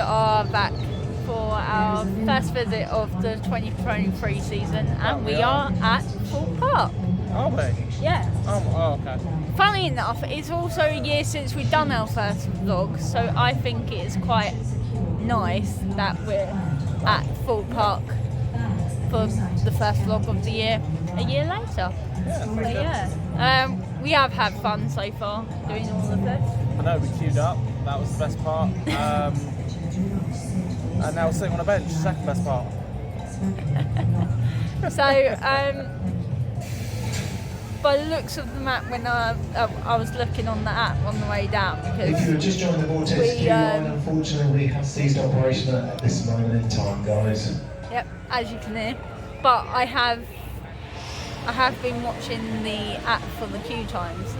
are back for our first visit of the 2023 season, and we are at Thorpe Park. Are we? Yeah. Oh, okay. Funnily enough, it's also a year since we've done our first vlog, so I think it's quite nice that we're at Thorpe Park for the first vlog of the year a year later. Yeah. We have had fun so far doing all of this. I know, we queued up. That was the best part. And now we're sitting on a bench, second best part. So, by the looks of the map, when I was looking on the app on the way down, because if you just joined the vortex queue line, unfortunately we have ceased operation at this moment in time, guys. Yep, as you can hear. But I have been watching the app for the queue times,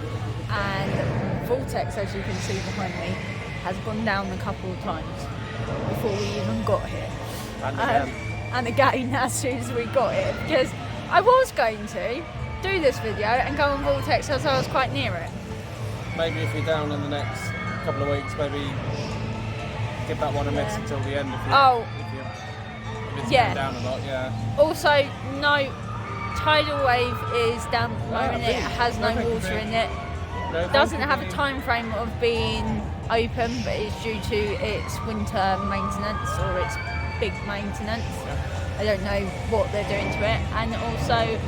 and Vortex, as you can see behind me, has gone down a couple of times before we even got here. And again as soon as we got here, because I was going to do this video and go on Vortex as I was quite near it. Maybe if you're down in the next couple of weeks, maybe give that one a miss until the end if it's going down a lot, yeah. Also, no, tidal wave is down at the moment. It has no water in it. Doesn't have a time frame of being open, but it's due to its winter maintenance or its big maintenance. I don't know what they're doing to it. And also,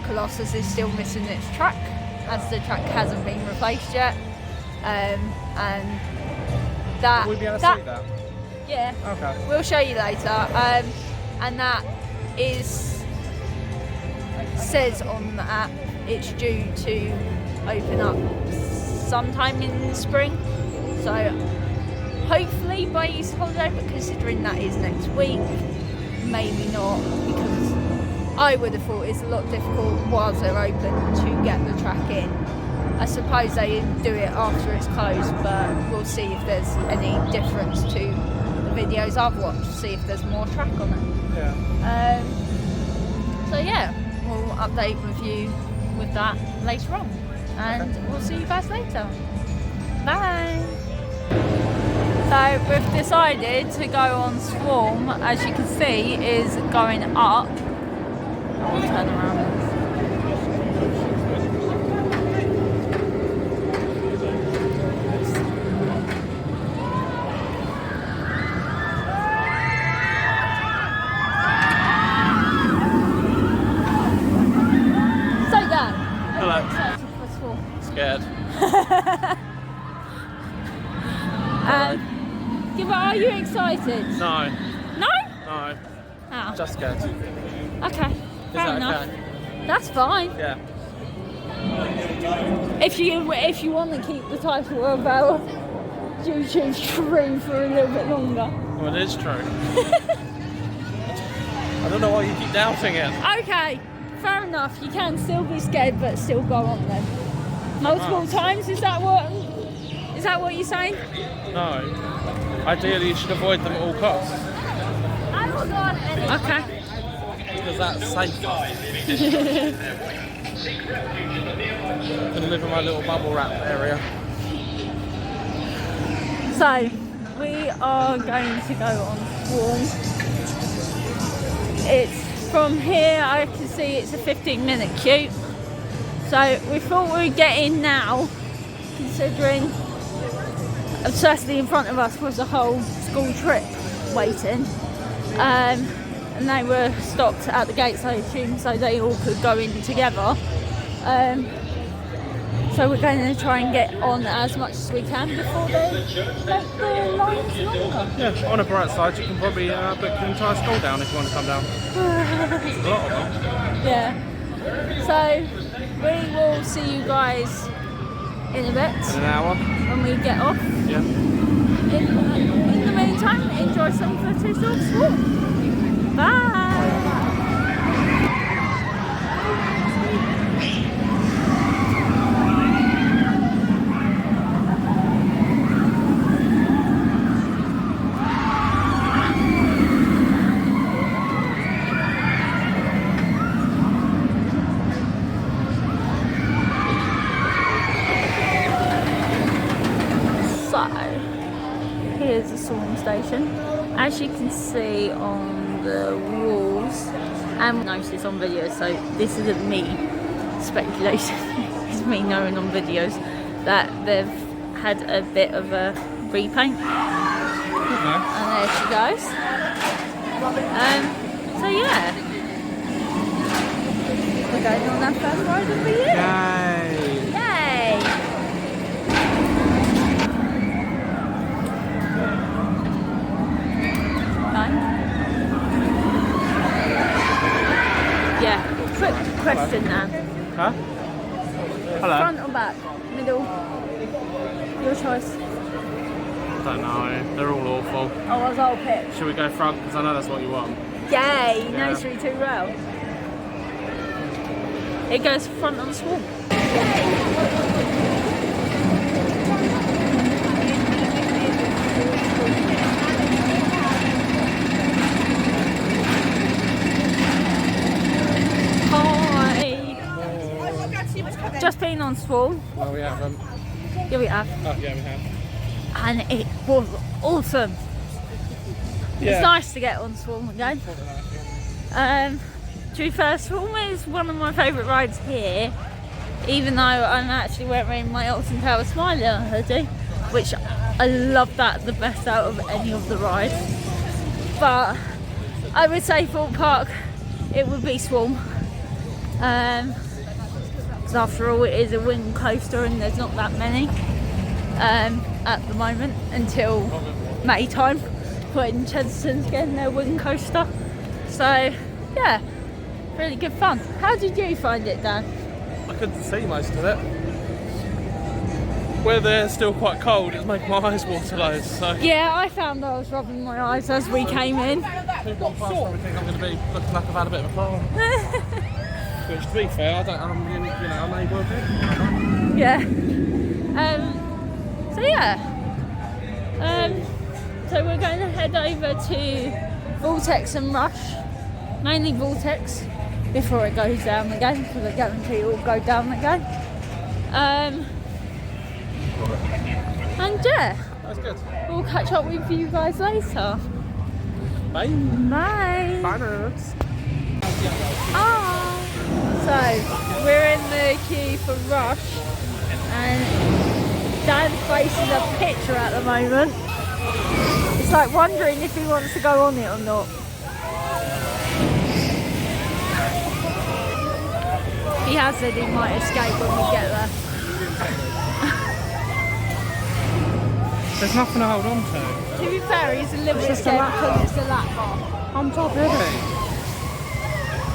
Colossus is still missing its track, as the track hasn't been replaced yet. And that... Will we be able to see that? Yeah. Okay. We'll show you later. And that says on the app it's due to open up sometime in the spring. So hopefully by Easter holiday, but considering that is next week, maybe not, because I would have thought it's a lot difficult whilst they're open to get the track in. I suppose they do it after it's closed, but we'll see if there's any difference to the videos I've watched, see if there's more track on it. Yeah. So yeah, we'll update with you with that later on, and we'll see you guys later. Bye! So we've decided to go on Swarm, as you can see is going up. I'll turn around. So Dan, hello. excited for Swarm? Scared. Are you excited? No. No? No. Oh. Just scared. Okay. Fair enough. Okay? That's fine. Yeah. If you want to keep the title of our YouTube stream for a little bit longer. Well, it is true. I don't know why you keep doubting it. Okay. Fair enough. You can still be scared, but still go on then. Multiple times. Is that what you're saying? No. Ideally, you should avoid them at all costs. Okay. Because that's safer. I'm going to live in my little bubble wrap area. So, we are going to go on Swarm. It's from here, I can see it's a 15-minute queue. So, we thought we'd get in now, considering certainly in front of us was a whole school trip waiting, and they were stopped at the gates, I assume, so they all could go in together. So we're going to try and get on as much as we can before they make the lines longer. Yeah, on a bright side, you can probably book your entire school down if you want to come down. There's a lot of them. Yeah. So we will see you guys in a bit. In an hour. When we get off. Yeah. In the meantime, enjoy some footage of Swarm. Bye! Here's the Swarm station. as you can see on the walls, and notice on video, so this isn't me speculating, it's me knowing on videos that they've had a bit of a repaint. And there she goes. So yeah, we're going on our first ride of the year. Yay! Yay! Yeah, quick question now. Huh? Hello? Front or back? Middle? Your choice. I don't know, they're all awful. Oh, I was all picked. Should we go front? Because I know that's what you want. Yay! Yeah. Knows me too well. It goes front on the swarm. Hi! Just been on swarm. No, we haven't. Yeah, we have. Oh, yeah, we have. And it was awesome. Yeah. It's nice to get on swarm again. To be fair, swarm is one of my favourite rides here, even though I'm actually wearing my Alton Tower Smiler hoodie, which I love that the best out of any of the rides. But I would say Thorpe Park, it would be swarm. Because after all, it is a wing coaster and there's not that many at the moment until May time when Chesterton's getting their wing coaster. So yeah, really good fun. How did you find it, Dan? I couldn't see most of it. Where they're still quite cold, it's making my eyes water loads. So Yeah, I found I was rubbing my eyes as we came in. people on past probably think I'm going to be looking like I've had a bit of a fall. Which, to be fair, I may well do. Yeah. So yeah. So we're going to head over to Vortex and Rush, mainly Vortex, before it goes down again, because I guarantee it will go down again. And yeah, That's good. we'll catch up with you guys later. Bye. Bye. Bye, nerds. So we're in the queue for Rush, and Dan's facing a picture at the moment. It's like wondering if he wants to go on it or not. He has said he might escape when we get there. There's nothing to hold on to. To be fair, he's a little bit scared because it's a lap bar. I'm top heavy.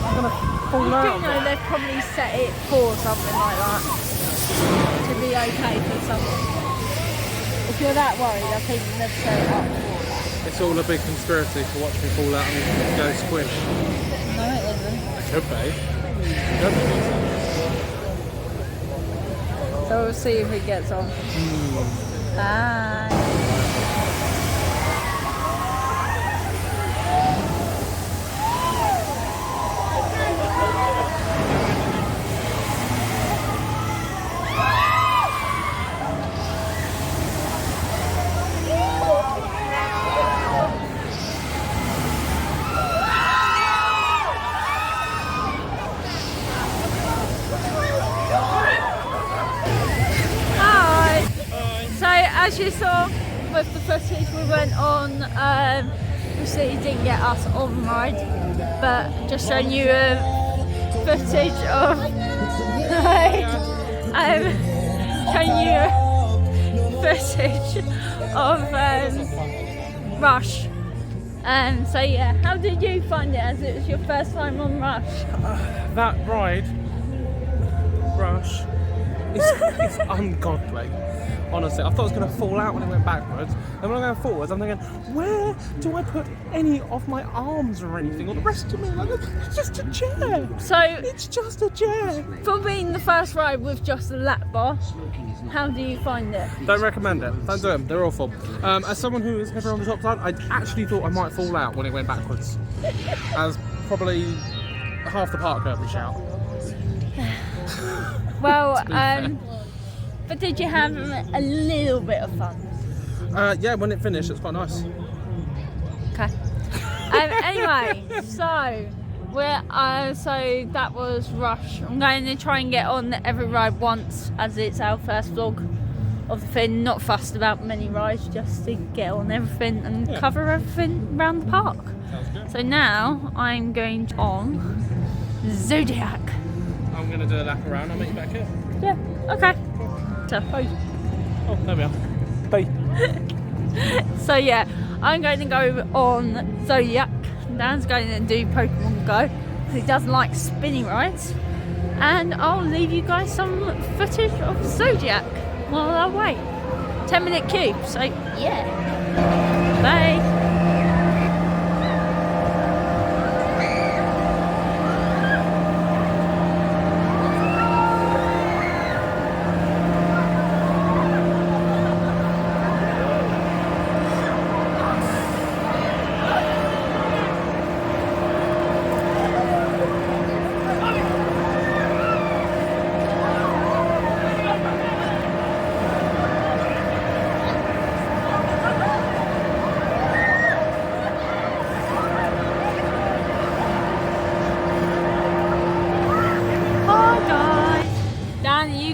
I'm going to fall I out. do know they've probably set it for something like that to be okay for someone. If you're that worried, I think they've set it up for that. It's all a big conspiracy for watching me fall out and go squish. No, it isn't. It could be. Could be. So we'll see if he gets on. Bye. As you saw with the footage, we went on, obviously it didn't get us on ride, but just showing you footage of showing you footage of Rush. So yeah, how did you find it as it was your first time on Rush? That ride, Rush, is ungodly. Honestly, I thought I was going to fall out when it went backwards. And when I'm going forwards, I'm thinking, where do I put any of my arms or anything? Or the rest of me? Like, it's just a chair. So It's just a chair. for being the first ride with just a lap bar, how do you find it? Don't recommend it. Don't do them. They're awful. As someone who is never on the top side, I actually thought I might fall out when it went backwards. As probably half the park heard me shout. Well, but did you have a little bit of fun? Yeah, when it finished, it was quite nice. Okay. Anyway, so so that was Rush. I'm going to try and get on every ride once, as it's our first vlog of the thing. Not fussed about many rides, just to get on everything and cover everything around the park. Sounds good. So now I'm going on Zodiac. I'm going to do a lap around. I'll meet you back here. Yeah. Okay. So, bye. Oh, there we are. Bye. So yeah, I'm going to go on Zodiac. Dan's going to do Pokemon Go because he doesn't like spinning rides, and I'll leave you guys some footage of Zodiac while I wait. 10-minute queue, so yeah. Bye.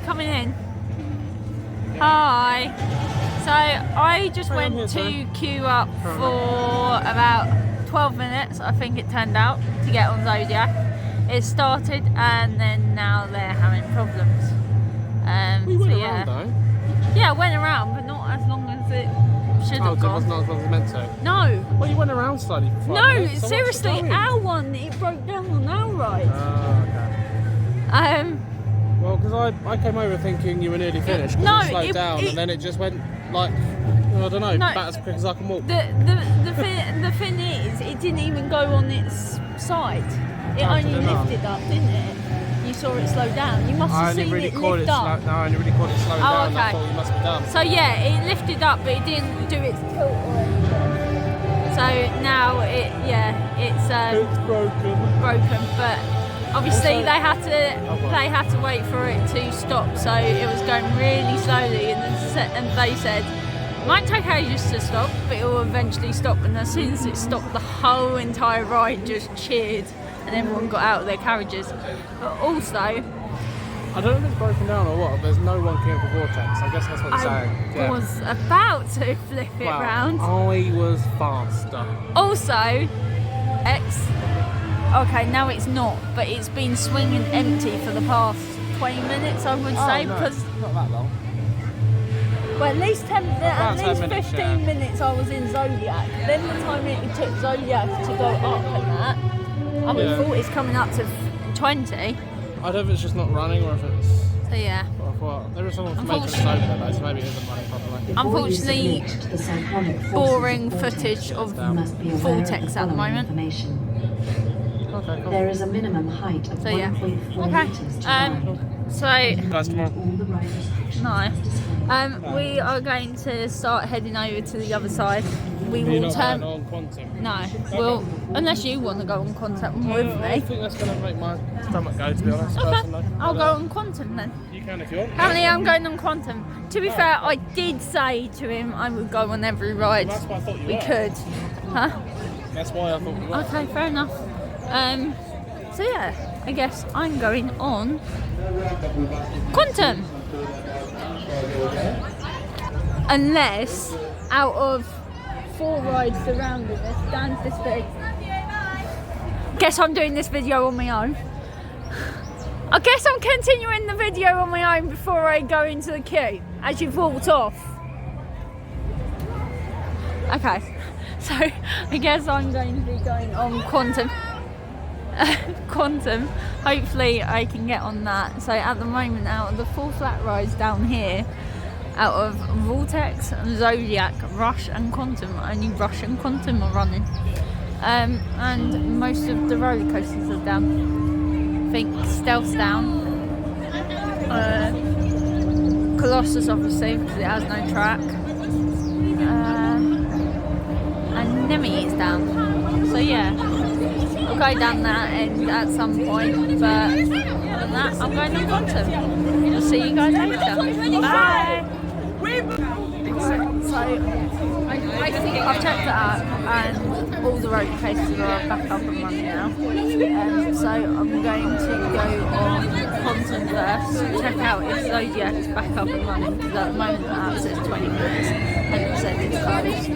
Coming in. Hi. So I just went to queue up for about 12 minutes, I think it turned out, to get on Zodiac. It started and then now they're having problems. We went so around though. Yeah, I went around, but not as long as it should have So it gone. wasn't as long as it meant to? No. Well, you went around slightly for 5 No, minutes, so seriously, what's our one, it broke down on our ride. Okay. Well, because I came over thinking you were nearly finished, because it slowed down, and then it just went like, I don't know, about as quick as I can walk. The thing is, it didn't even go on its side. It only lifted up, didn't it? You saw it slow down. You must have seen it lift up. No, I only really caught it slowing down. Okay. I thought you must be done. So yeah, it lifted up, but it didn't do its tilt or anything. So now it's broken, but. Obviously, Also, they had to wait for it to stop, so it was going really slowly, and they said it might take ages to stop, but it will eventually stop. And as soon as it stopped, the whole entire ride just cheered, and everyone got out of their carriages. But also, I don't know if it's broken down or what. But there's no one queuing for Vortex. I guess that's what you're saying. I was about to flip it round. I was faster. Also, okay, now it's not, but it's been swinging empty for the past 20 minutes, I would say, because not that long. well, at least 15 minutes, minutes I was in Zodiac. Then the time it took Zodiac to go up and that, I would have thought it's coming up to 20. I don't know if it's just not running or if it's. So yeah. What? There is someone from maintenance over there though, so maybe it isn't running properly. Unfortunately, boring footage of Vortex at the moment. Okay, cool. There is a minimum height of 1.4 meters to ride. So Guys, tomorrow. no. We are going to start heading over to the other side. We You're will not turn. going on Quantum. No, well, unless you want to go on Quantum with I me. think that's going to make my stomach go, to be honest, Okay, personally. I'll go on Quantum then. You can if you want. Apparently I'm going on Quantum. To be fair, I did say to him I would go on every ride That's why I thought you we were. could. Huh? That's why I thought you were. Okay, fair enough. So yeah, I guess I'm going on Quantum. Unless out of 4 rides surrounding us, Dan's this big. Guess I'm doing this video on my own. I guess I'm continuing the video on my own before I go into the queue, as you've walked off. Okay, so I guess I'm going to be going on Quantum. Quantum. Hopefully I can get on that. So at the moment, out of the 4 flat rides down here, out of Vortex, Zodiac, Rush and Quantum, only Rush and Quantum are running. And most of the roller coasters are down. I think Stealth's down. Colossus obviously, because it has no track. And Nemi is down. So yeah, I'll go down that end at some point, but other than that, I'm going on Quantum. I'll see you guys later. Bye! So So I think I've checked it out and all the roller coasters are back up and running now. So I'm going to go on Quantum first, check out if Zodiac is back up and running, because at the moment the app says 20 minutes and it said it's closed.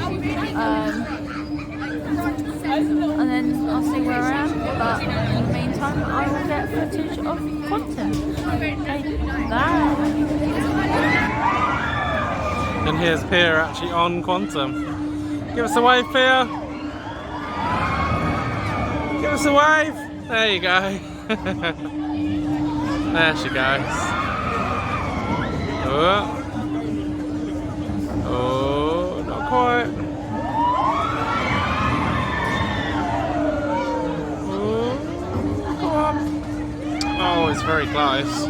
And then I'll see where I am, but in the meantime I will get footage of Quantum. Okay, bye! And here's Pia actually on Quantum. Give us a wave, Pia! Give us a wave! There you go. There she goes. Oh, not quite. Oh, it's very close.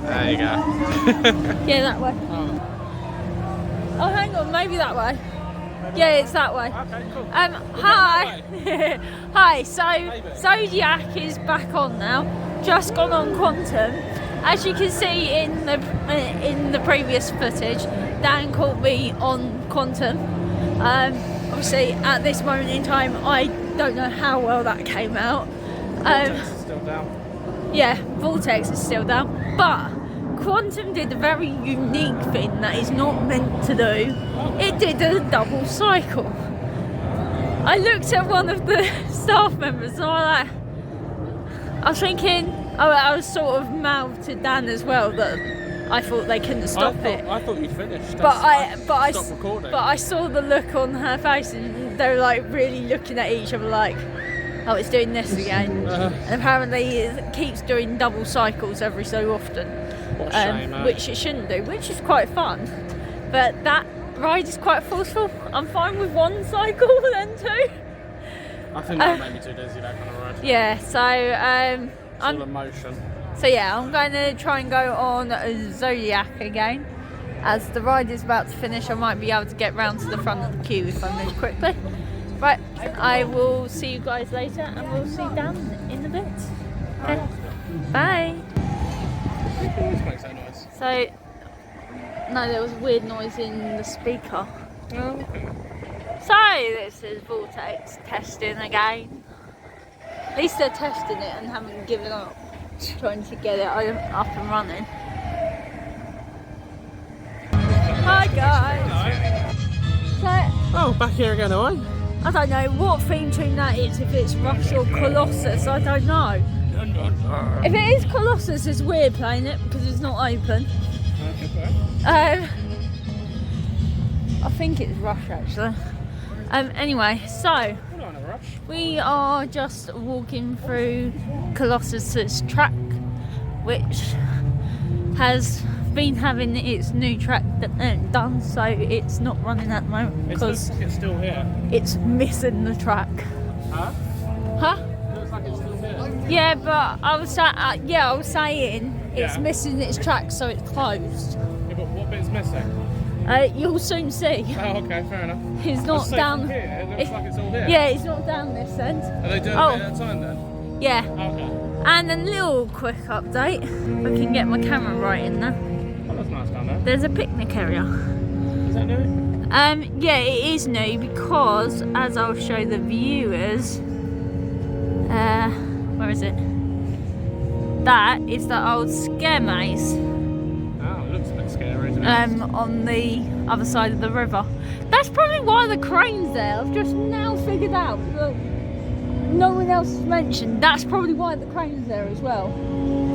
There you go. Yeah, that way. Oh, hang on, maybe that way. Yeah, it's that way. Okay, cool. Hi. Hi, so Zodiac is back on now. Just gone on Quantum. As you can see in the previous footage, Dan caught me on Quantum. Obviously, at this moment in time, I don't know how well that came out. Vortex is still down. Yeah, Vortex is still down, but Quantum did a very unique thing that is not meant to do. It did a double cycle. I looked at one of the staff members and I was thinking, I was sort of mouthed to Dan as well that I thought they couldn't stop it. I thought you'd finished. But I stopped recording. But I saw the look on her face and they were like really looking at each other like, oh, it's doing this again. And apparently it keeps doing double cycles every so often. What a shame, eh? Which it shouldn't do, which is quite fun. But that ride is quite forceful. I'm fine with one cycle then two. I think that made me too dizzy, that kind of ride. Yeah, so It's all emotion. So yeah, I'm going to try and go on Zodiac again. As the ride is about to finish, I might be able to get round to the front of the queue if I move quickly. Right, I will see you guys later and we'll see Dan in a bit. Okay, bye. It always makes that noise. So, no, there was a weird noise in the speaker. Oh, okay. So, this is Vortex testing again. At least they're testing it and haven't given up. Trying to get it up and running. Hi guys! So, Oh, back here again, are we? I don't know what theme tune that is, if it's Rush or Colossus, I don't know. If it is Colossus, it's weird playing it because it's not open. I think it's Rush actually. Anyway, so we are just walking through Colossus's track, which has been having its new track done, so it's not running at the moment because it's still here. it's missing the track. Huh? Huh? It looks like it's still here. Yeah, but I was saying it's missing its track, so it's closed. Yeah, but what bit's missing? You'll soon see. Oh, okay, fair enough. It's not down. Here, it looks like it's all here. Yeah, it's not down this end. Are they doing a bit at a time then? Yeah. Okay. And a little quick update. If I can get my camera right in there. Oh, that's nice down there. There's a picnic area. Is that new? Yeah, it is new because, as I'll show the viewers, where is it? That is the old scare maze. Oh, it looks a bit scary, isn't it? On the other side of the river. That's probably why the crane's there. I've just now figured out. Look, no one else has mentioned. That's probably why the crane's there as well.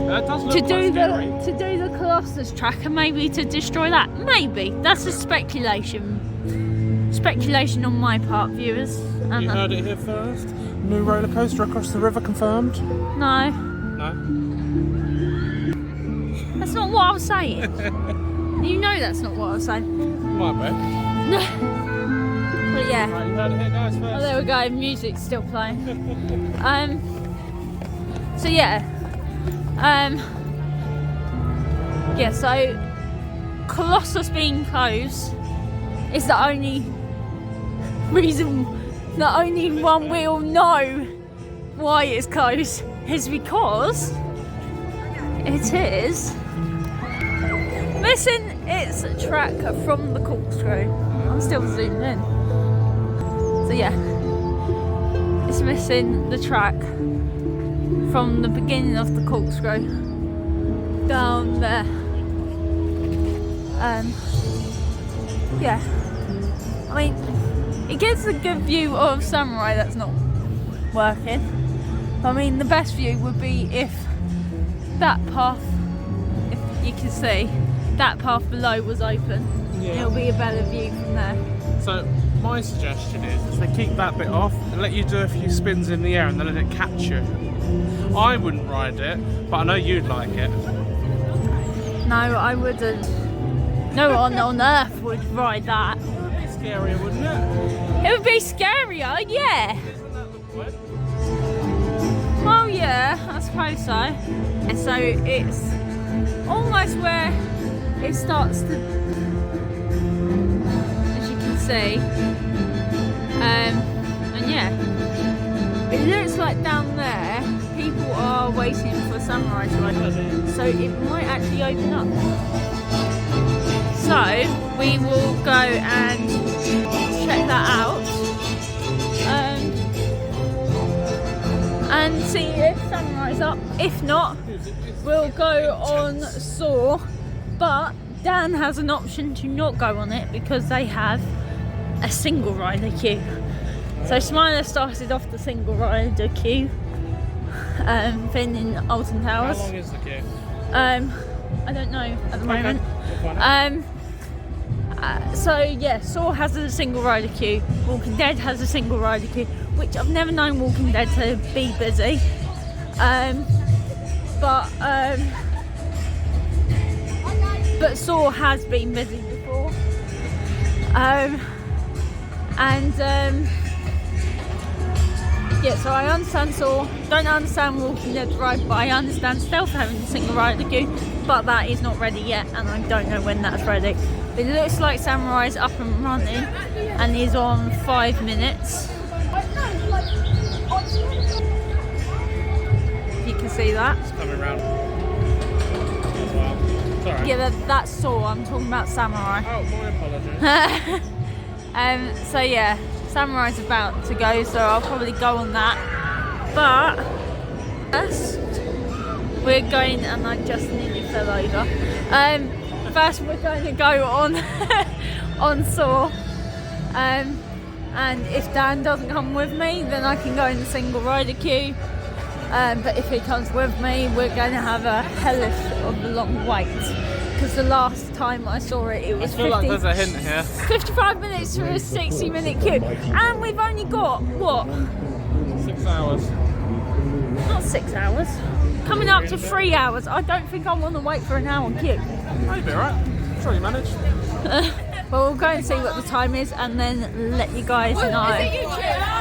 It does look quite scary. To do the Colossus track and maybe to destroy that. Maybe. That's a speculation. Speculation on my part, viewers. You heard it here first. New roller coaster across the river confirmed. No. No. That's not what I was saying. You know that's not what I was saying. Might be. But yeah. Right, you heard it here, guys, first. Oh, there we go. Music's still playing. So yeah. Yeah. So Colossus being closed is the only reason. The only one we'll know why it's closed is because it is missing its track from the corkscrew. I'm still zoomed in. So yeah, it's missing the track from the beginning of the corkscrew down there. Yeah, I mean, it gives a good view of Samurai that's not working. I mean, the best view would be if that path, if you can see, that path below was open. Yeah. It'll be a better view from there. So my suggestion is they keep that bit off and let you do a few spins in the air and then let it catch you. I wouldn't ride it, but I know you'd like it. No, I wouldn't. No one on earth would ride that. It would be scarier, wouldn't it? It would be scarier, yeah. Isn't that the point? Well, yeah, I suppose so. And so it's almost where it starts to, as you can see, and yeah, it looks like down there people are waiting for Samurai to open, so it might actually open up. So we will go and check that out. And see if Samurai's up. If not, we'll go on Saw. But Dan has an option to not go on it because they have a single rider queue. So Smiler started off the single rider queue, then in Alton Towers. How long is the queue? I don't know at the moment. So yeah, Saw has a single rider queue. Walking Dead has a single rider queue, which I've never known Walking Dead to be busy. But Saw has been busy before. Yeah, so I understand Saw. Don't understand Walking Dead ride, but I understand Stealth having a single rider queue. But that is not ready yet, and I don't know when that's ready. It looks like Samurai's up and running and is on 5 minutes. You can see that. It's coming round as well. Sorry. Yeah, that's Saw. I'm talking about Samurai. Oh, my apologies. So yeah, Samurai's about to go, so I'll probably go on that. But first, we're going, and I just nearly fell over. First, we're going to go on on Saw, and if Dan doesn't come with me, then I can go in the single rider queue. But if he comes with me, we're going to have a hellish of a long wait. Because the last time I saw it, it was I feel like there's a hint here. 55 minutes for a 60-minute queue, and we've only got what? 6 hours. Not 6 hours. Coming up to 3 hours. I don't think I want to wait for an hour queue. Oh, you'll be alright. I'm sure you manage. Well, we'll go and see what the time is, and then let you guys know.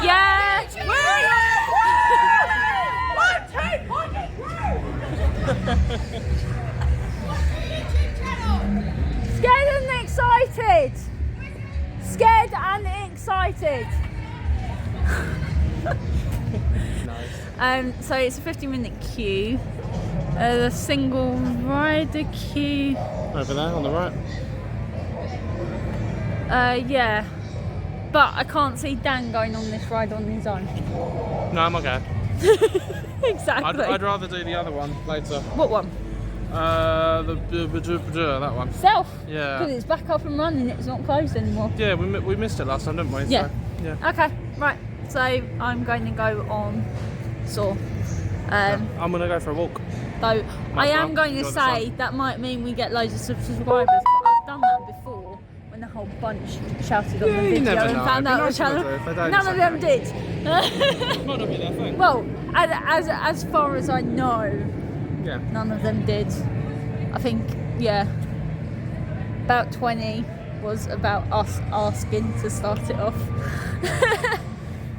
Yeah. Scared and excited. Scared and excited. So it's a 50-minute queue. The single rider queue. Over there on the right. Yeah. But I can't see Dan going on this ride on his own. No, I'm okay. Exactly. I'd rather do the other one later. What one? That one. Self. Yeah. Because it's back up and running. It's not closed anymore. Yeah, we missed it last time, didn't we? Yeah. So, yeah. Okay. Right. So I'm going to go on Saw. I'm gonna go for a walk. Though I am well. going to Enjoy the say sun. that might mean we get loads of subscribers, but I've done that before when the whole bunch shouted on the Yeah, you video never and know. found It'd be out the nice if channel. they do. If they don't, None it's of them okay. did. Might not be their thing. Well, as far as I know, Yeah. none of them did. I think, yeah, about 20 was about us asking to start it off.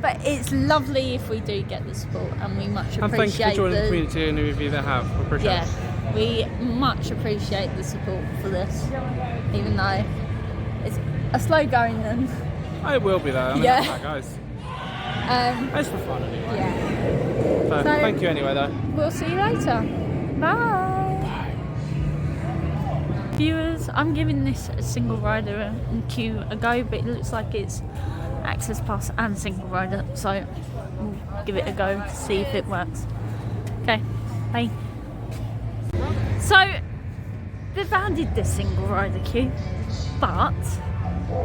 But it's lovely if we do get the support, and we much And thank you for appreciate joining the community, any of you that have. We appreciate yeah, it. we much appreciate the support for this, even though it's a slow going and Oh, it will be though. I mean, Yeah. that's how it goes. It's for fun anyway. yeah. So, So- thank you anyway though. We'll see you later. Bye. viewers, I'm giving this single rider queue a go, but it looks like it's access pass and single rider, so we'll give it a go to see if it works. Okay, bye. So they've added the single rider queue, but,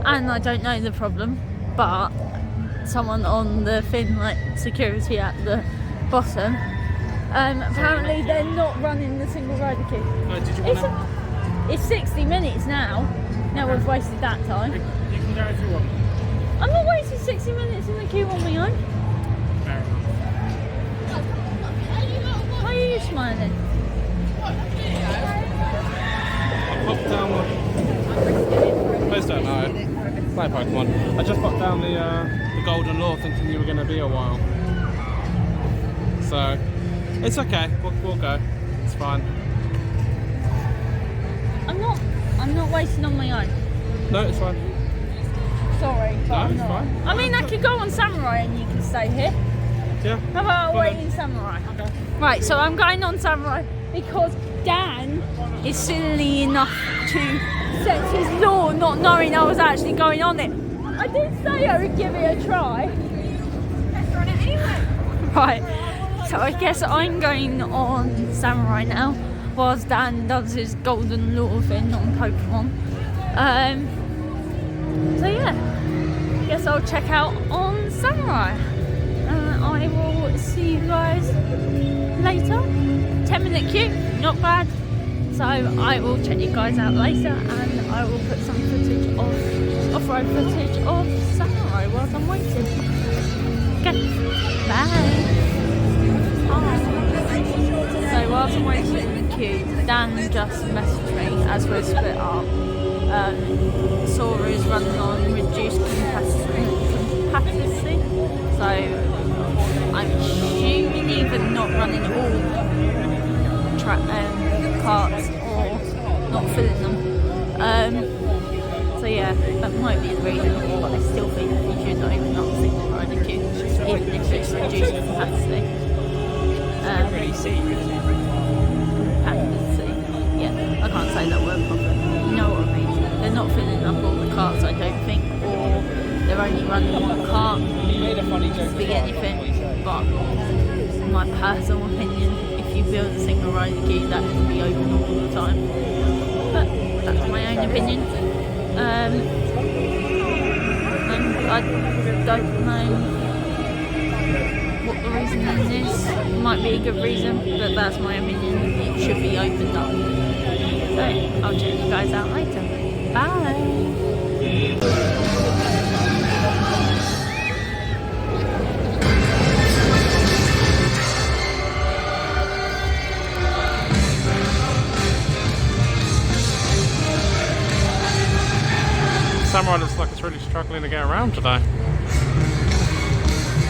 and I don't know the problem, but someone on the thing, like security at the bottom, apparently they're not running the single rider queue. Did you It's 60 minutes now. Now we've wasted that time. You can go if you want. I'm not wasting 60 minutes in the queue on my own. Fair enough. Why are you smiling? I popped down one. Please don't know. No Pokemon. I just popped down the Golden Law thinking you were going to be a while. So, it's okay. We'll go. It's fine. I'm not waiting on my own. No, it's fine. Sorry, but No, I'm it's not. fine. I mean, I could go on Samurai and you can stay here. Yeah. How about Well, waiting Samurai? Okay. Right, so I'm going on Samurai because Dan is silly enough to set his law not knowing I was actually going on it. I did say I would give it a try. Let's run it anyway. Right, so I guess I'm going on Samurai now, whilst Dan does his golden lure thing on Pokemon. So yeah, guess I'll check out on Samurai. I will see you guys later. 10-minute queue, not bad. So I will check you guys out later, and I will put some footage of off-road footage of Samurai whilst I'm waiting. Okay, bye. So whilst I'm waiting in the queue, Dan just messaged me as we're split up. Sora is running on reduced capacity, so I'm assuming either not running all carts or not filling them. So yeah, that might be the reason, but I still think you should open up single rider queue, even if it's reduced capacity. Capacity. Yeah, I can't say that word properly. You know what I mean? They're not filling up all the carts, I don't think, or they're only running one cart. Could be anything, but in my personal opinion, if you build a single rider queue, that can be open all the time. But that's my own opinion. And I don't know what the reason is. It might be a good reason, but that's my opinion. It should be opened up. So I'll check you guys out later. Bye. Samurai looks like it's really struggling to get around today.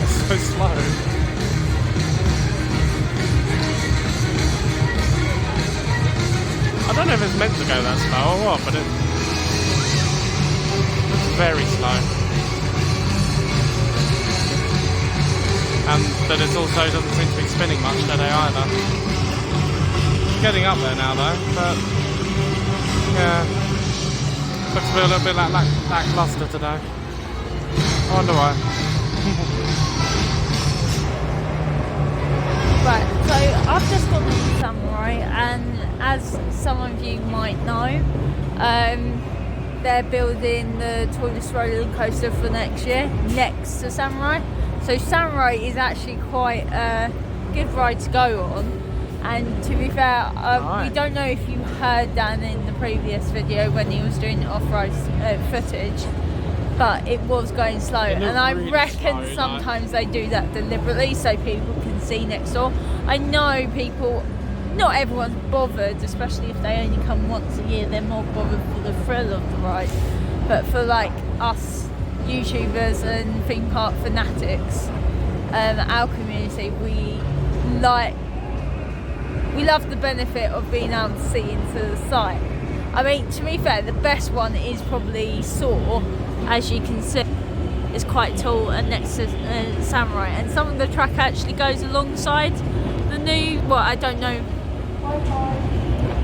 It's so slow. I don't know if it's meant to go that slow or what, but it's very slow. And that it also doesn't seem to be spinning much today either. It's getting up there now though, but yeah. Looks to be a little bit like lackluster today. I wonder why. Right, so I've just gone to Samurai, and as some of you might know, they're building the tallest roller coaster for next year next to Samurai. So Samurai is actually quite a good ride to go on. And to be fair, we don't know if you heard Dan in the previous video when he was doing off-road footage, but it was going slow, and I really reckon slow, sometimes they do that deliberately so people can see next door. I know people, not everyone's bothered, especially if they only come once a year, they're more bothered for the thrill of the ride, but for like us YouTubers and theme park fanatics, our community, we love the benefit of being able to see into the site. I mean, to be fair, the best one is probably Soar, as you can see. It's quite tall and next to Samurai, and some of the track actually goes alongside the new, well, I don't know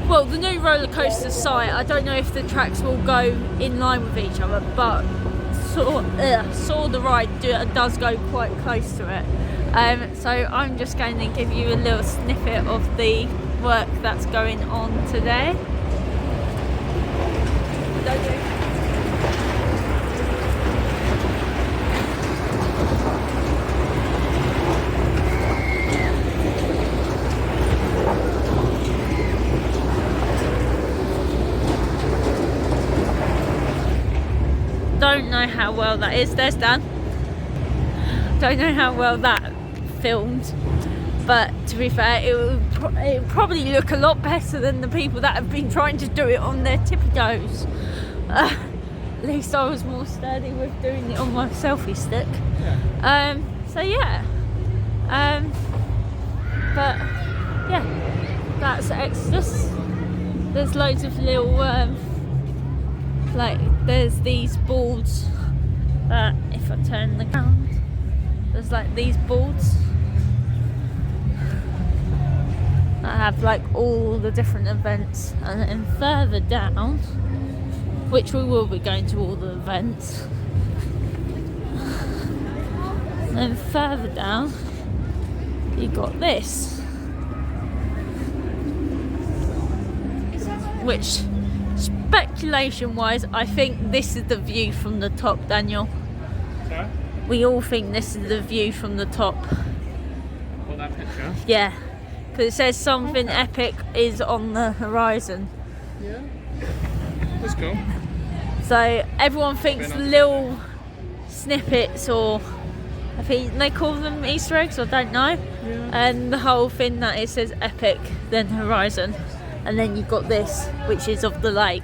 well, the new roller coaster site, I don't know if the tracks will go in line with each other, but saw the ride does go quite close to it. So I'm just going to give you a little snippet of the work that's going on today. Don't know how well that is. There's Dan. Don't know how well that filmed, but to be fair, it would probably look a lot better than the people that have been trying to do it on their tippy toes. At least I was more sturdy with doing it on my selfie stick. Yeah. So yeah. But yeah, that's Exodus. There's loads of little like there's these boards that if I turn the camera, there's like these boards that have like all the different events, and then further down, which we will be going to all the events, and then further down you got this, which speculation wise I think this is the view from the top, Daniel. Sorry? We all think this is the view from the top. What, that picture? Yeah, because it says something epic is on the horizon. Yeah. That's cool. So everyone thinks little snippets, or I think they call them Easter eggs, I don't know. Yeah. And the whole thing that it says epic, then horizon. And then you've got this, which is of the lake.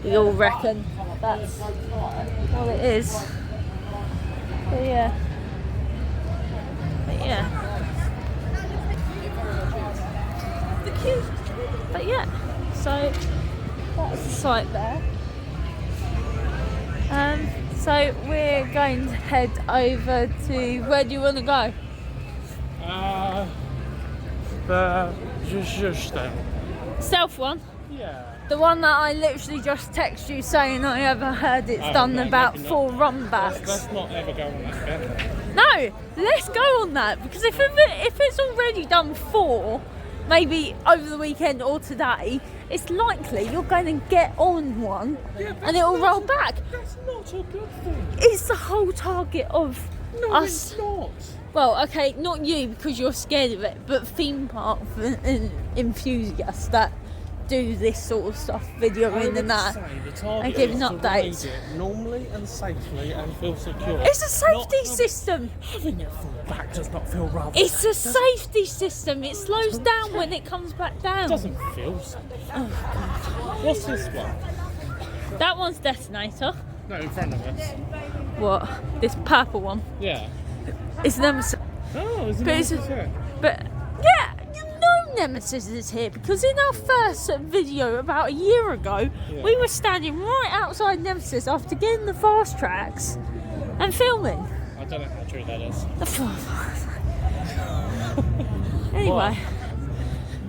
We all reckon that's what it is. But yeah. But yeah. So that's the site there. So we're going to head over to, where do you want to go? The just Stealth one? yeah. The one that I literally just texted you saying I ever heard it's done no, about maybe not. 4 run backs. Let's not ever go on that bit. No, let's go on that, because if it's already done 4, maybe over the weekend or today, it's likely you're going to get on one and it'll roll back. That's not a good thing. It's the whole target of No, us. it's not. Well, okay, not you because you're scared of it, but theme park enthusiasts that do this sort of stuff, videoing and that, and giving updates. To ride it normally and safely and feel secure. It's a safety system. Having it fall back does not feel rather. It's a safety system. It slows down when it comes back down. It doesn't feel safe. Oh, God. What's this one? That one's Detonator. No, in front of us. What? This purple one. Yeah. It's Nemesis. Oh, is it But it's- Nemesis here? But yeah, you know Nemesis is here because in our first video about a year ago, we were standing right outside Nemesis after getting the fast tracks and filming. I don't know how true that is. Anyway,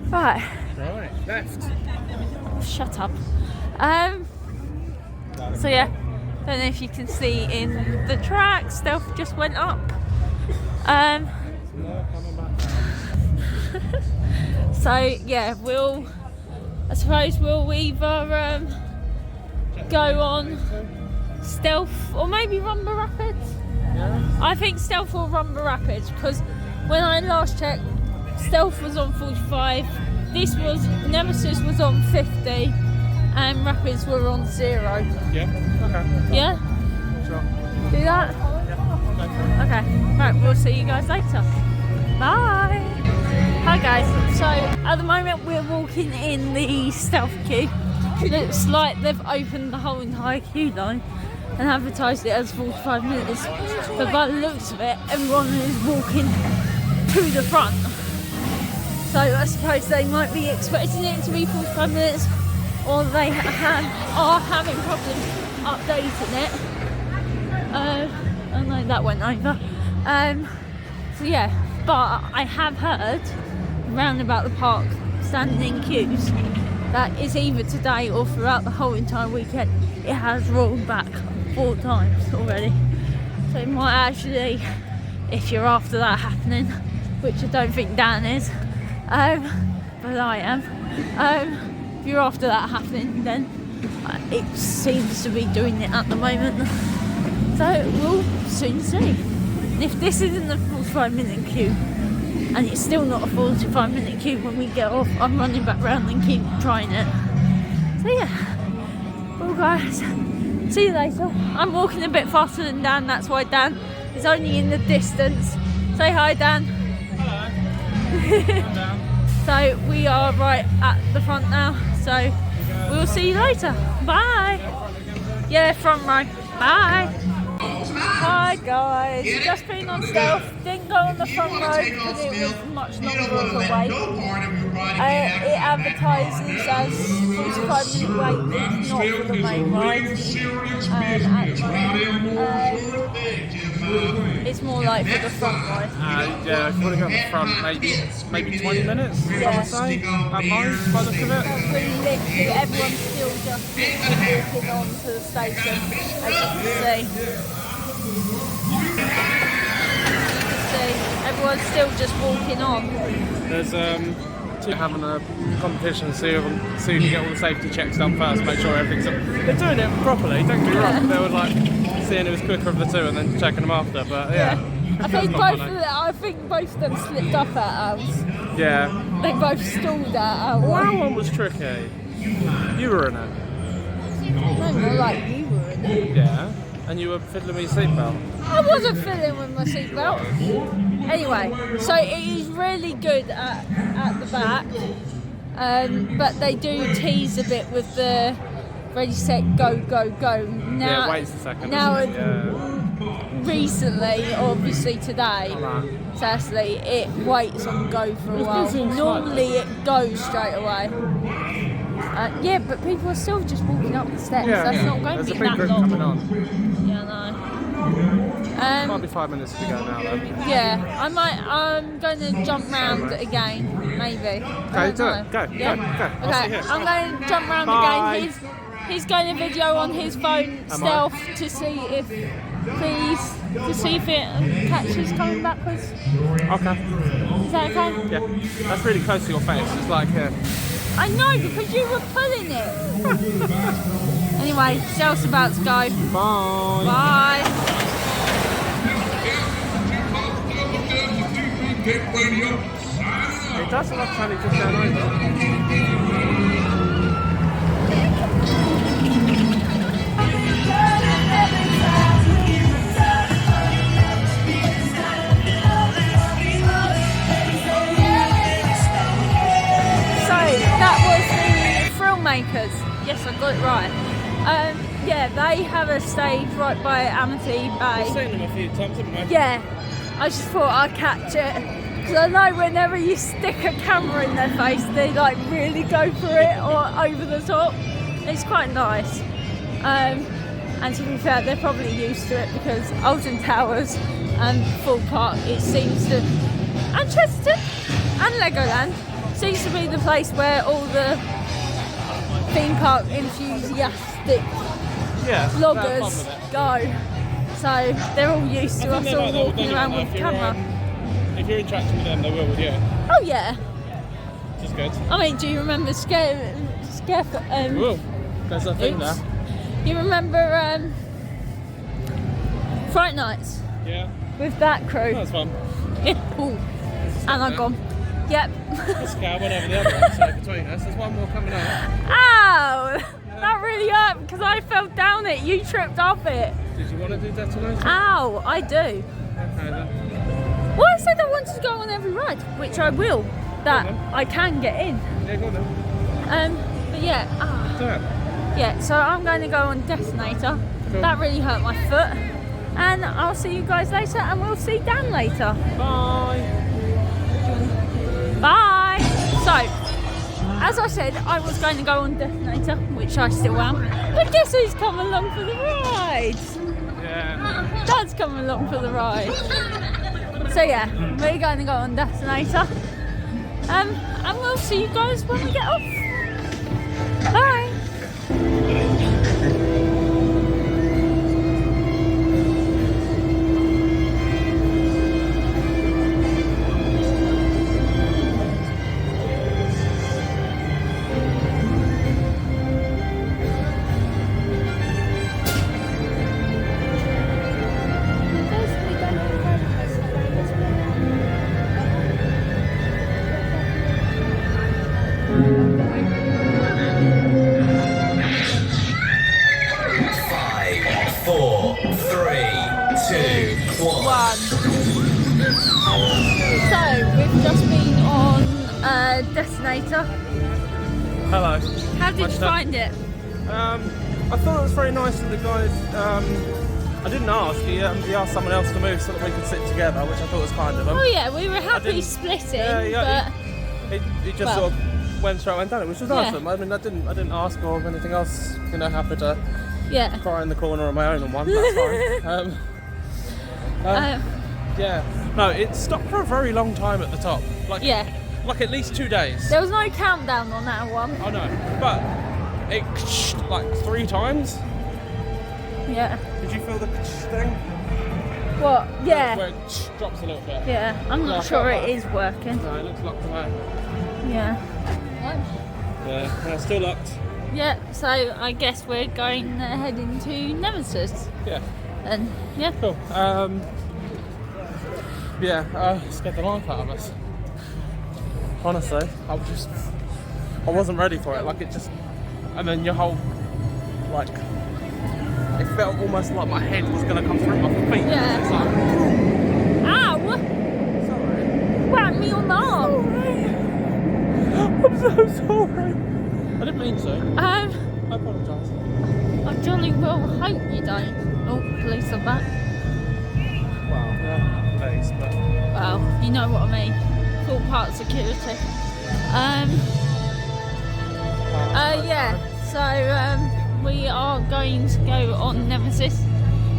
right. Right, left. Shut up. So yeah, don't know if you can see in the track, Stealth just went up. No, coming back. So yeah, I suppose we'll either go on Stealth or maybe Rumba Rapids. Yeah. I think Stealth or Rumba Rapids, because when I last checked, Stealth was on 45, Nemesis was on 50, and Rapids were on 0. Yeah. Okay. Yeah? Sure. Do that? Yeah. Okay, right, we'll see you guys later. Bye! Hi guys, so at the moment we're walking in the Stealth queue. Looks like they've opened the whole entire queue line and advertised it as 45 minutes, but by the looks of it, everyone is walking to the front. So I suppose they might be expecting it to be 45 minutes, or they are having problems updating it. Oh no, that went over. So yeah, but I have heard round about the park, standing in queues, that is either today or throughout the whole entire weekend, it has rolled back 4 times already. So it might actually, if you're after that happening, which I don't think Dan is, but I am, if you're after that happening, then it seems to be doing it at the moment. So we'll soon see. And if this isn't a 45-minute queue, and it's still not a 45-minute queue when we get off, I'm running back round and keep trying it. So yeah, well guys, see you later. I'm walking a bit faster than Dan, that's why Dan is only in the distance. Say hi, Dan. Hello. So we are right at the front now, so we'll see you later. Bye. Yeah, front row. Bye. Hi guys, just been on stealth, didn't go on the front row because it was much longer of a wait. It advertises as 45-minute wait, it's not for the main ride. It's more like for the front ride. Yeah, if you want to go on the front, maybe 20 minutes, I would say, at most, by the look of it. Literally, everyone's still just walking on to the station, as you can see. Everyone's still just walking on. There's having a competition to see who can get all the safety checks done first, make sure everything's up. They're doing it properly, don't get me wrong. They were like seeing who was quicker of the two and then checking them after, but yeah. I think both of them slipped up at ours. Yeah. They both stalled at our Our one was tricky. You were in it. No, more like you were in it. Yeah. And you were fiddling with your seatbelt. I wasn't fiddling with my seatbelt. Anyway, so it is really good at the back, but they do tease a bit with the ready, set, go, go, go. Now, yeah, it waits a second. Recently, obviously today, Saturday, it waits on go for a while. Normally it goes straight away. Yeah, but people are still just walking up the steps. That's not going to be that long. Coming on. Yeah, no. Might be 5 minutes to go now, though. Yeah, I'm going to jump round again, maybe. Okay, do it. Go. Yeah? Go. Okay, I'm going to jump round Bye. again. He's going to video on his phone stealth to see if it catches coming backwards. Okay. Is that okay? Yeah. That's really close to your face. It's like here. I know, because you were pulling it. Anyway, stealth's about to go. Bye. Bye. It does look like Charlie just down over. Makers. Yes, I got it right. Yeah, they have a stage right by Amity Bay. I've seen them a few times, haven't we? Yeah, I just thought I'd catch it. Because I know whenever you stick a camera in their face, they like really go for it or over the top. It's quite nice. And to be fair, they're probably used to it because Alton Towers and Thorpe Park, it seems to, and Chesterton and Legoland, seems to be the place where all the theme park enthusiastic vloggers go. So they're all used to us all walking around with a camera. If you're interacting with them, they will with you. Oh yeah. Which is good. I mean, do you remember Scare? Whoa, there's a thing there. You remember Fright Nights? Yeah. With that crew. That's fun. Ooh. And I've gone. Yep. This car went over the other one, so between us, there's one more coming out. Ow! That really hurt because I fell down it. You tripped up it. Did you want to do detonator? Ow! I do. Okay then. Well, I said I wanted to go on every ride, which I will. That I can get in. Yeah, go on then. But yeah. Do it. Yeah. So I'm going to go on Detonator. Cool. That really hurt my foot. And I'll see you guys later, and we'll see Dan later. Bye. Bye! So, as I said, I was going to go on Detonator, which I still am. But guess who's come along for the ride? Yeah. Dad's come along for the ride. So yeah, we're going to go on Detonator. And we'll see you guys when we get off. Bye. So we've just been on Destinator. Hello. How did you find it? I thought it was very nice of the guys. I didn't ask. He asked someone else to move so that we could sit together, which I thought was kind of him. Oh yeah, we were happy splitting, but he just sort of went straight and done it, which was nice of him. I mean, I didn't ask or anything else. You know, happy to cry in the corner on my own on one. That's fine. Yeah. No, it stopped for a very long time at the top. Like at least 2 days. There was no countdown on that one. I know, but it like 3 times. Yeah. Did you feel the thing? What? Yeah. Where it drops a little bit. Yeah, I'm not sure it is working. No, it looks locked away. Yeah. Yeah, still locked. Yeah, so I guess we're going heading to Nemesis. Yeah. And yeah. Cool. Scared the life out of us. Honestly, I wasn't ready for it. Like it just, and then your whole, like, it felt almost like my head was gonna come through my feet. Yeah. It's like, ow! sorry. Whacked me on the arm. I'm so sorry. I didn't mean to. I apologise. I jolly well hope you don't. Oh, police are back. Well, yeah, thanks, but. Well, you know what I mean. Thorpe Park security. So we are going to go on Nemesis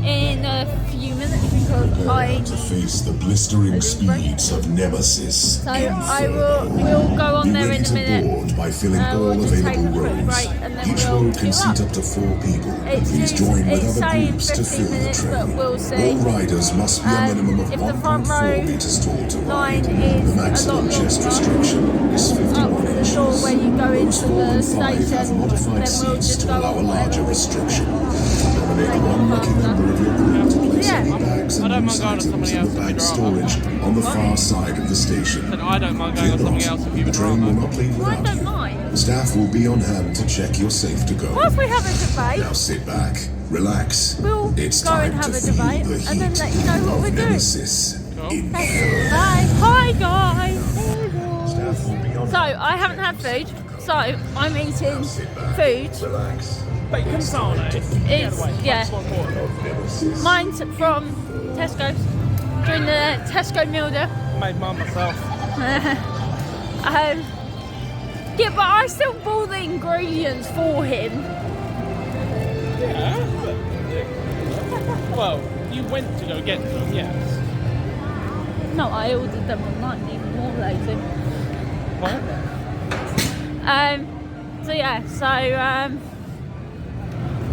in a few minutes because I to face the blistering speeds of Nemesis. So we'll go on there in a minute. By filling all We'll just take a available quick rows. break and then Each we'll row can queue seat up. up to 4 people. It's Please join with other saying groups to 15 fill the minutes, but train. we'll see. All riders must be a minimum of if the front 1.4 meters tall to line ride. is The maximum a lot chest longer, restriction is up 51 to the inches. door where you go Rows into 4 the and 5 have station, modified then we'll seats just to go allow a on larger whatever. restriction. Nominate one lucky member of your group to place any bags I and don't loose mind going on items somebody in the bag else's storage on the far side of the station. And I don't mind going on Fear something not, else if you the would train will rather. not leave I without don't you. mind. Staff will be on hand to check you're safe to go. Whilst we have a debate, Now sit back, relax. we'll It's go time and have to a feel debate the and then heat let you know what of we're doing. Nemesis in Bye. Hi guys. Staff will be on So hand to I haven't check had you're safe food, to go. so I'm eating Now sit back, food. relax. Bacon sarnie. It's mine's from Tesco during the Tesco meal deal. Made mine myself. Yeah, but I still bought the ingredients for him. Yeah. Well, you went to go get them, yes. No, I ordered them online, even more lazy. What?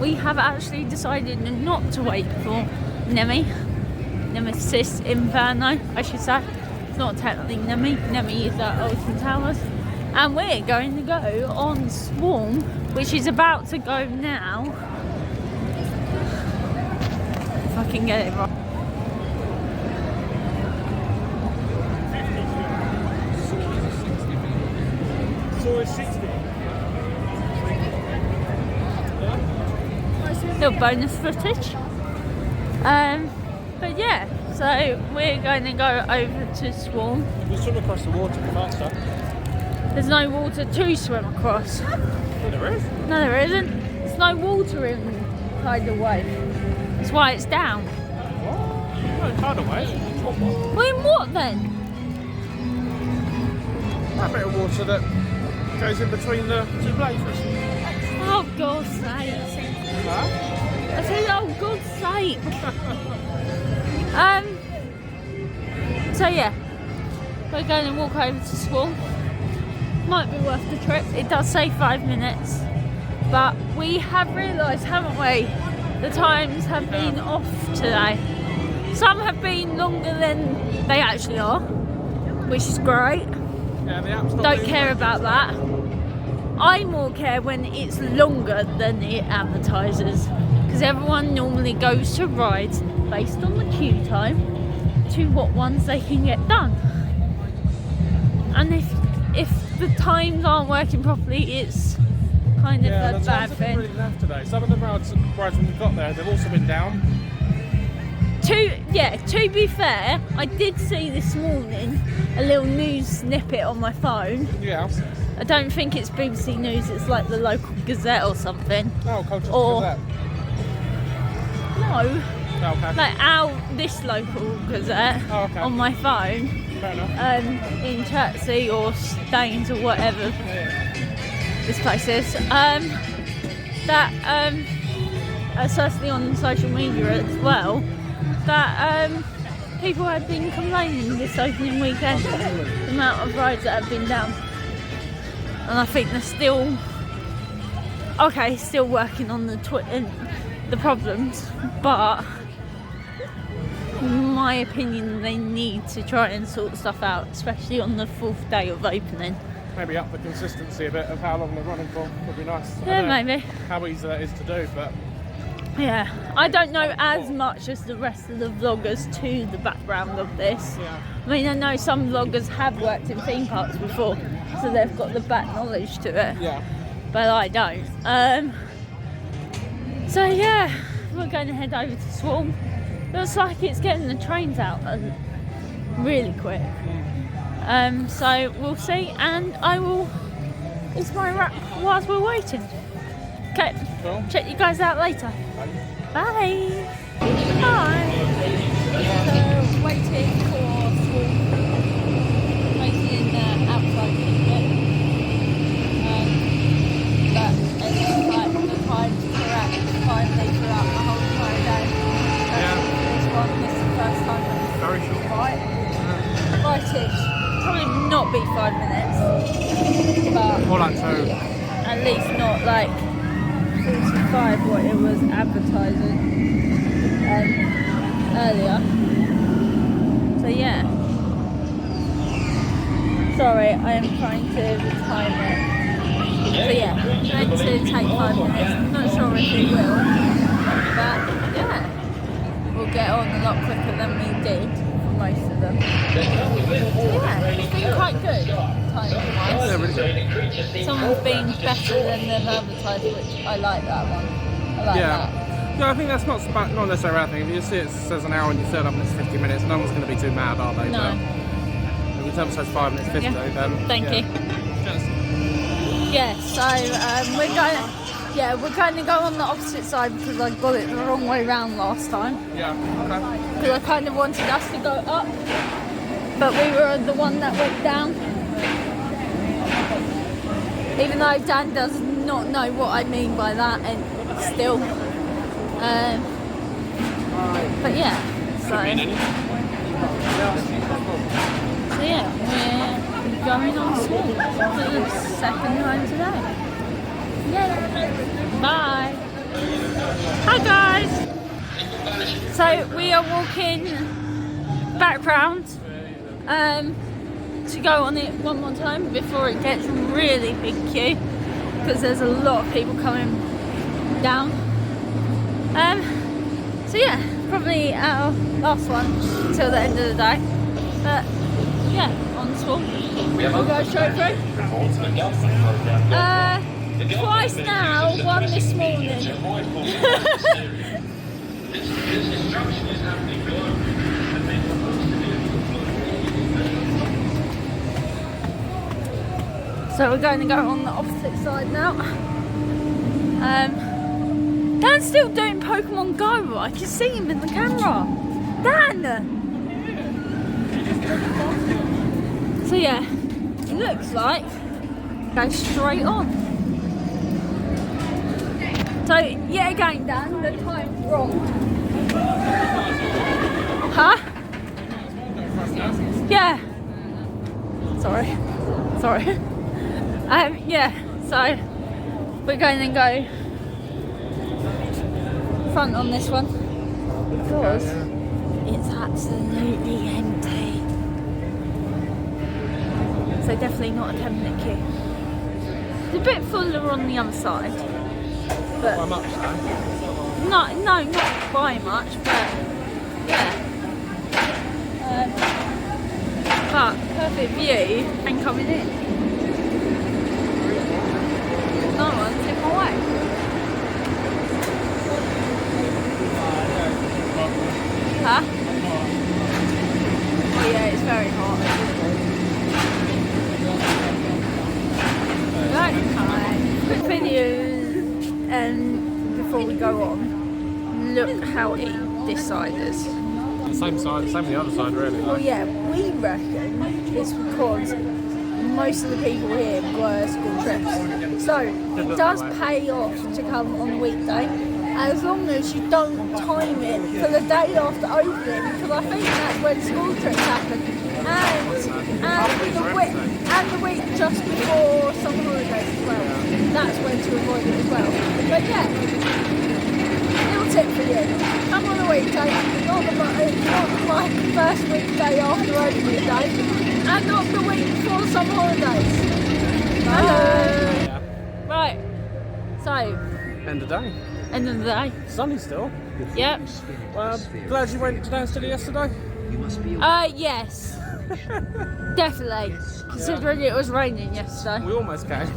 We have actually decided not to wait for Nemesis Inferno, I should say. It's not technically Nemi is at Alton Towers. And we're going to go on Swarm, which is about to go now. If I can get it right. So it's 60. Little bonus footage. But yeah, so we're going to go over to Swarm. We swim across the water faster. There's no water to swim across. Yeah, there is. No, there isn't. There's no water inside the wave. That's why it's down. What? No, tidal wave. Well, in what then? That bit of water that goes in between the 2 places. Oh, God's sake. Huh? I said, oh, God's sake. So yeah, we're going to walk over to Swarm. Might be worth the trip. It does say 5 minutes. But we have realised, haven't we, the times have been off today. Some have been longer than they actually are, which is great. Yeah, the app's not Don't being care working about that. I more care when it's longer than it advertises, because everyone normally goes to rides based on the queue time to what ones they can get done. And if the times aren't working properly, it's kind of Yeah, a the bad times have been thing. really left today. Some of the rides when we got there, they've also been down. To be fair, I did see this morning a little news snippet on my phone. Yeah. I don't think it's BBC News, it's like the local Gazette or something. Oh, Colchester Or- Gazette. No, Oh, okay. like this local Gazette Oh, okay. on my phone. Fair enough. In Chertsey or Staines or whatever this place is. Certainly on social media as well, that people had been complaining this opening weekend the amount of rides that have been down. And I think they're still working on the problems, but in my opinion they need to try and sort stuff out, especially on the 4th day of opening. Maybe up the consistency a bit of how long they're running for would be nice. I Yeah, don't know maybe. how easy that is to do, but Yeah, I don't know as much as the rest of the vloggers to the background of this. yeah. I mean, I know some vloggers have worked in theme parks before, so they've got the back knowledge to it, Yeah. but I don't. So yeah, we're going to head over to Swarm. Looks like it's getting the trains out really quick. So we'll see, and I will. It's my wrap whilst we're waiting. Okay, Cool. check you guys out later. Bye. Hi. So waiting for Swarm. Waiting outside a little bit. But it looks like the time's correct finally throughout the whole entire day. This is the first time that Very short. right. Rightish. Probably not be 5 minutes, but More like 2. at least not like 45 what it was advertising earlier. So yeah. Sorry, I am trying to time it. So yeah, meant to take 5 minutes. Not sure if it will, but yeah, we'll get on a lot quicker than we did for most of them. So yeah, it's been quite good time-wise. Yeah, really good. Someone's been better than they've advertised, which I like that one. I like that. Yeah, I think that's not necessarily a bad thing. If you see it says an hour and you turn up and it's 50 minutes, no one's going to be too mad, are they? No. But if you tell them it says 5 minutes 50, Yeah. then Thank yeah. you. Yeah, so we're going to go on the opposite side because I got it the wrong way round last time. Yeah, okay. Because I kind of wanted us to go up, but we were the one that went down. Even though Dan does not know what I mean by that, and still. But yeah, so yeah, we're going on Swarm for the second time today. Yeah. Bye. Hi guys. So we are walking back round to go on it one more time before it gets really big queue, because there's a lot of people coming down. So yeah, probably our last one until the end of the day. But yeah, on Swarm. We'll go straight through. Twice now, one this morning. So we're going to go on the opposite side now. Dan's still doing Pokemon Go. I can see him in the camera. Dan! So yeah, it looks like go straight on. So yet again, Dan, the time's wrong. Huh? Yeah. Sorry. Yeah, so we're going to go front on this one because it's absolutely empty. So definitely not a 10-minute queue. It's a bit fuller on the other side, but By much though. no, not by much, but yeah. But perfect view and coming in. No one's in my way. Huh? Oh yeah, it's very hot. Right, quick video before we go on. Look how deep this side is. Same side, same the other side really. Well, yeah, we reckon it's because most of the people here were school trips. So it does pay off to come on a weekday, as long as you don't time it for the day after opening, because I think that's when school trips happen, and the week just before summer holidays as well. That's when to avoid it as well. But yeah. Little tip for you, come on a weekday, not like the first weekday after opening day, and not the week before summer holidays. Hello! Yeah. Right, so, End of day. end of the day. Sunny still. Yep. Glad you went to Downstairs yesterday. Yes. Definitely, considering it was raining yesterday. We almost came.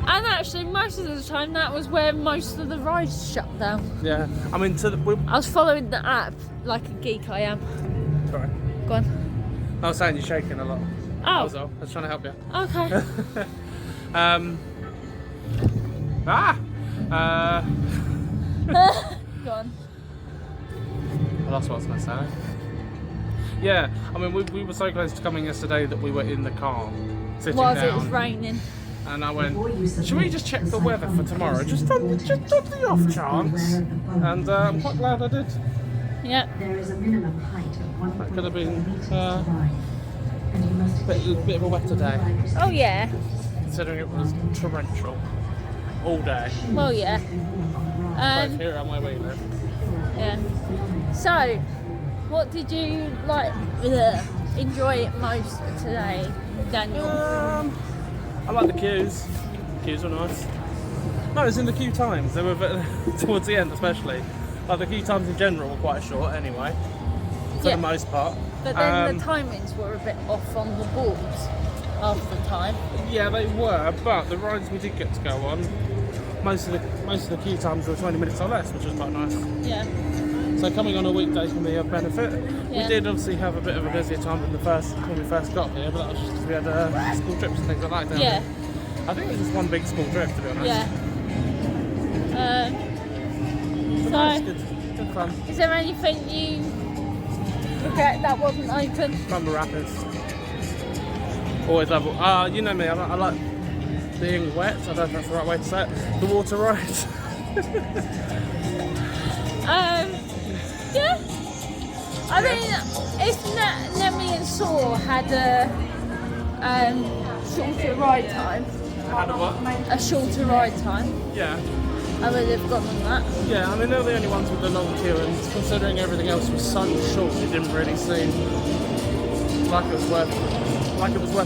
And actually, most of the time, that was where most of the rides shut down. Yeah. I mean, I was following the app like a geek I am. Sorry. Go on. I was saying you're shaking a lot. Oh. That was all. I was trying to help you. Okay. Go on. I lost what I was going to say. Yeah, I mean, we were so close to coming yesterday that we were in the car, sitting down. It was raining. And I went, should we just check the weather for tomorrow? Just on the off chance. And I'm quite glad I did. Yeah. There is a minimum height of 1.8 That could have been meters to rise, and you must a bit of a wetter day, Oh yeah. considering it was torrential all day. Well yeah. Both here and where we live. Yeah. So, what did you enjoy most today, Daniel? I like the queues. The queues were nice. No, it was in the queue times. They were towards the end, especially. Like the queue times in general were quite short, anyway, for Yeah. the most part. But then the timings were a bit off on the balls half the time. Yeah, they were, but the rides we did get to go on, most of the queue times were 20 minutes or less, which was quite nice. Yeah. So coming on a weekday can be a benefit. Yeah. We did obviously have a bit of a busier time than when we first got here, but that was just because we had school trips and things like that. Yeah. I think it was just one big school trip, to be honest. Yeah. But no, it's good fun. Is there anything you regret that wasn't open? Rumble Rapids. Always love it. You know me, I like being wet. I don't know if that's the right way to say it. The water rides. Yeah. I mean, if Nemi and Saw had a shorter ride time, Had a what? a shorter ride time, Yeah. I would have gone on that. Yeah, I mean they're the only ones with the long queue, and considering everything else was so short, it didn't really seem like it was worth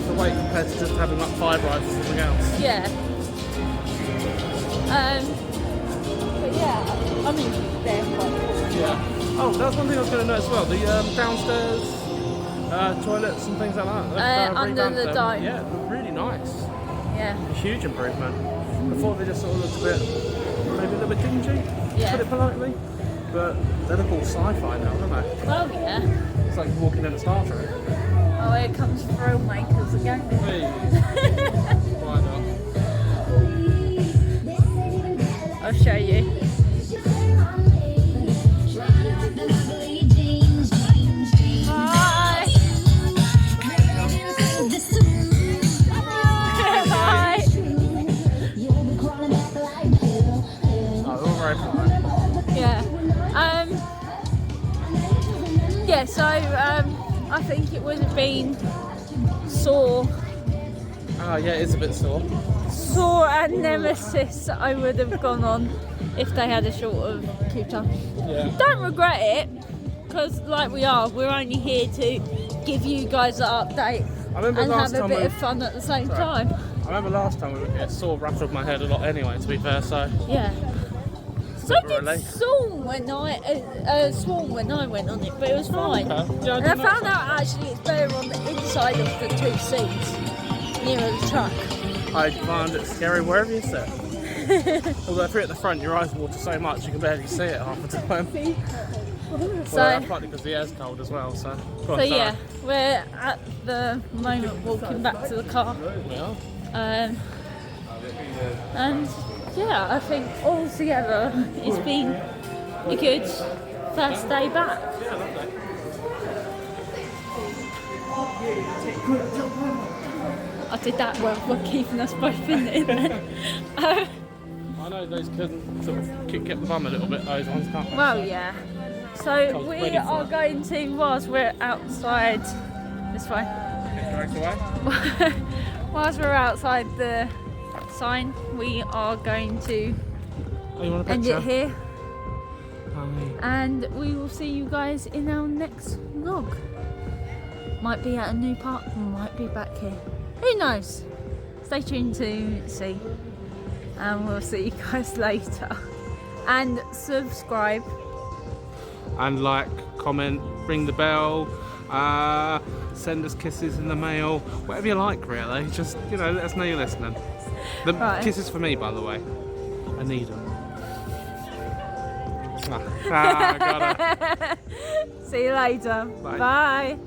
the wait compared to just having like 5 rides or something else. Yeah. But yeah, I mean, they're quite cool. Yeah. Oh, that's one thing I was going to note as well. The downstairs toilets and things like that. they've, Under revamped the them. dome. Yeah, they're really nice. Yeah. A huge improvement. Before they just sort of looked a bit, maybe a little bit dingy, to Yeah. put it politely. But they look all sci-fi now, don't they? Well, yeah. It's like walking in a Star Trek. Oh, here comes Thrill Makers again. Hey. Why not? I'll show you. Hi. Hi. Oh, they're all very polite. Yeah. Yeah, so I think it would have been Saw Oh yeah, it's a bit sore. Sore and Nemesis I would have gone on if they had a shorter queue time. Yeah. Don't regret it, because like we're only here to give you guys an update I remember and last have a time bit we- of fun at the same Sorry. time. I remember last time we were here, sore rattled my head a lot anyway, to be fair, so Yeah. So bit of a did relief. Swan when I went on it, but it was fine. okay. Yeah, And I found out actually it's better on the inside of the 2 seats, nearer the truck. I find it scary wherever you sit. Although if you're at the front, your eyes water so much you can barely see it half the time. Well, that's partly because the air's cold as well, so... Go on, So yeah, we're at the moment walking back to the car. Well, And yeah, I think all together it's been a good first day back. I did that well, we're keeping us both in it then. I know those can sort of kick the bum a little bit, those ones, can't they? Well, yeah. So was we ready for are it. going to, whilst we're outside, this way. Straight away. Whilst we're outside the sign, we are going to Oh, you want a end picture? it here. Oh, And we will see you guys in our next vlog. Might be at a new park, might be back here. Who knows? Stay tuned to see. And we'll see you guys later. And subscribe. And like, comment, ring the bell, send us kisses in the mail, whatever you like really, just, you know, let us know you're listening. The Right. kisses for me, by the way. I need them. Got it. See you later. Bye. Bye.